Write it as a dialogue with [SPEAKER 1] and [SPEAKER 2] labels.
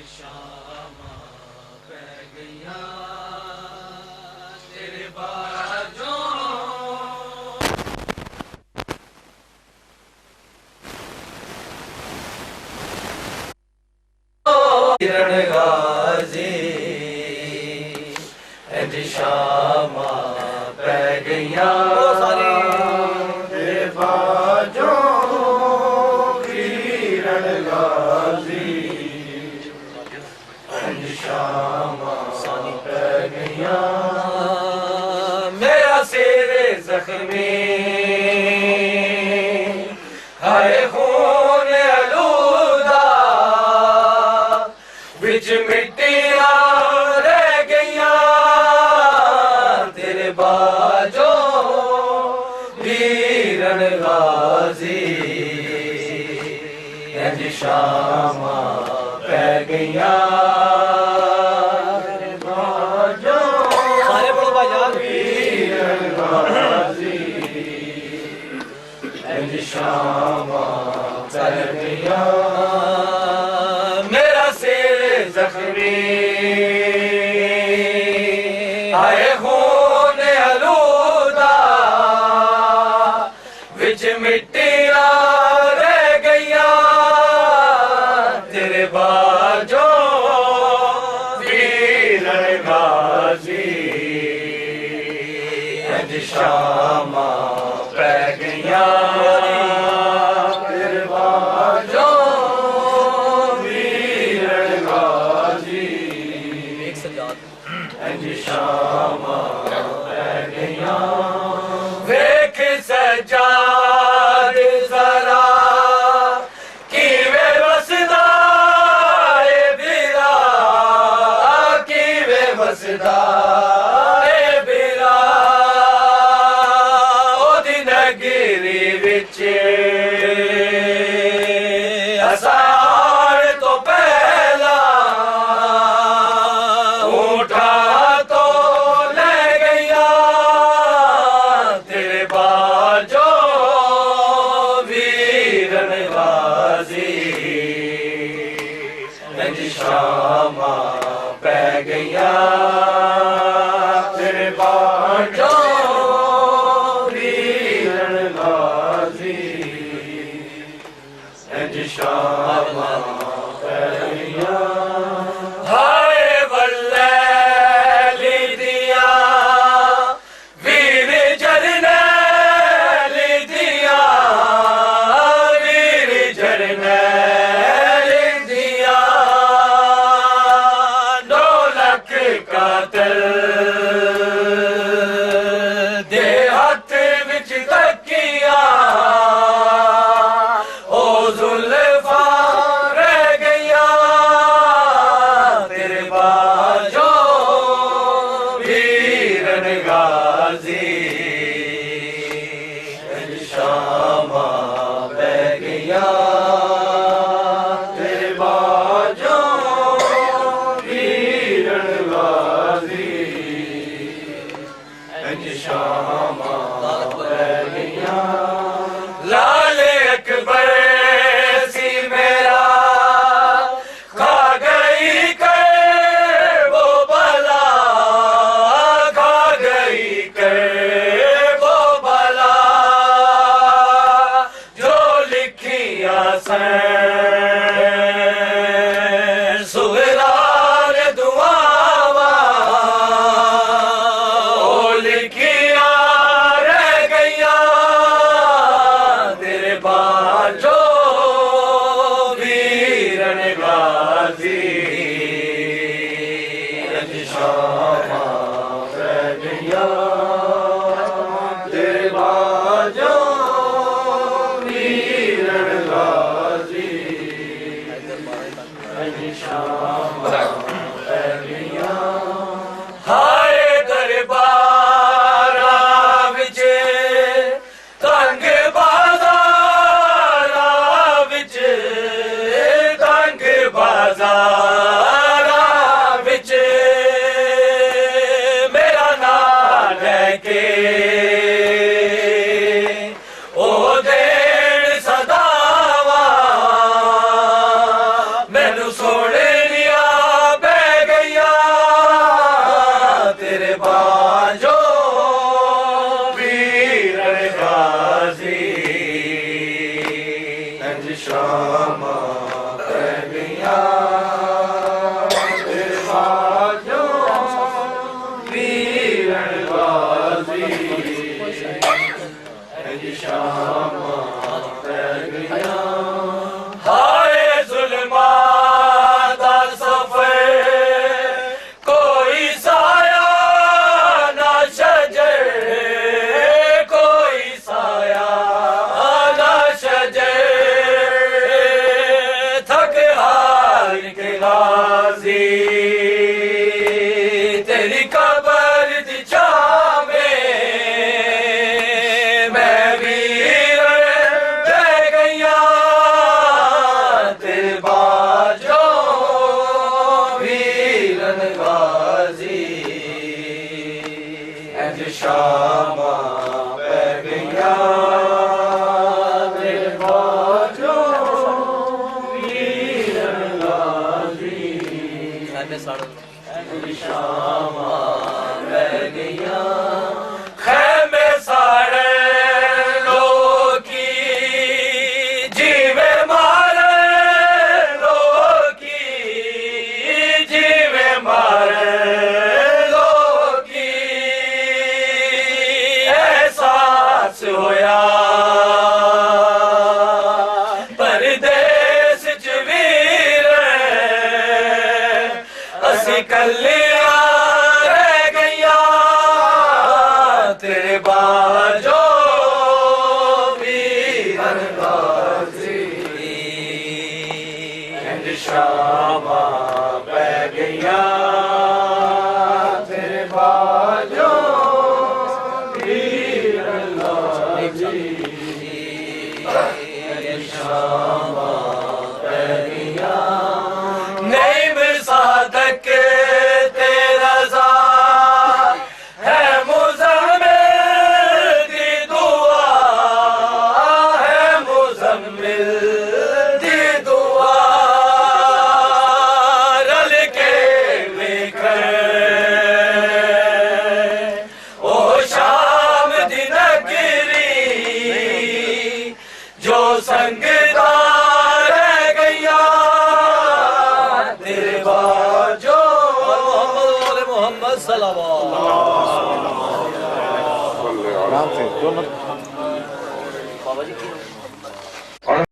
[SPEAKER 1] शामा पै गईया तेरे बाजों किरण गाजी शामा पै गईया तेरे बाजों किरण गाजी शामा पै गईया मेरा सिर जख्मी हाय खून आलूदा बिच मिट्टियां रह गईया तेरे बाजों वीरन गाजी शामा पै गईया तेरे बाजों सारे बड़ो भाईजान वीरन गाजी शामा पै गईया मेरा सिर जख्मी आए खून आलूदा विच मिट्टियां रह गईया तेरे बाजों वीरन गाजी शामा पै गईया तेरे बाजों वीरन गाजी शामा पै गईया वेख सजाद जरा किवें वसदा ए बिरा किवें वसदा ए बिरा ओदी नगरी विच असार तो पहला उठा तो ले गईया तेरे बाजों वीरन गाजी शामा पै गईया तेरे बाजों वीरन गाजी शामा पै गईया हाय वल्लैली दिया वीर जरनैल दिया वीर जरनैल दिया 9 लाख कातल दे हथ विच तकिया ओ जुल्फा रह गईया तेरे बाजों वीरन गाजी शामा पै गईया तेरे बाजों वीरन गाजी शामा पै गईया लाल अकबर सी मेरा खा गई कर वो बला खा गई कर वो बला जो लिखिया सुहरार दुआवा ओ लिखिया रह गईया तेरे बाजों वीरन गाजी शामा पै गईया तेरे बाजों वीरन गाजी इंज शामा पै गईयां दरबाजो वीरन गाजी इंज शामा पै गईयां हाय जुल्मा दा सफर कोई साया ना शजर कोई साया ना शजर थक हार के गाजी तेरी कबर दी छां में मैं वीर बह गईयां तेरे बाजो वीरन गाजी इंज शामा पै गईयां तेरे बाजो वीरन गाजी इंज शामा पै गईयां खैमे साड़े लोकी जीवे मारे लोकी जीवे मारे लोकी एहसास होया परदेस च वीर असी कलियां रह गईयां तेरे बाजो वीरन गाजी इंज शामा पै गईयां तेरे बाजो वीरन गाजी इंज शामा पै गईयां नहीं मिर्जा तक तेरा ज़ात है मुज़म्मिल दी दुआ है मुज़म्मिल दी दुआ रल के लेकर ओ शाम दी नगरी जो संगदा रह गईयां तेरे बाजो मोहम्मद सल्लल्लाहु
[SPEAKER 2] आराम से दोनों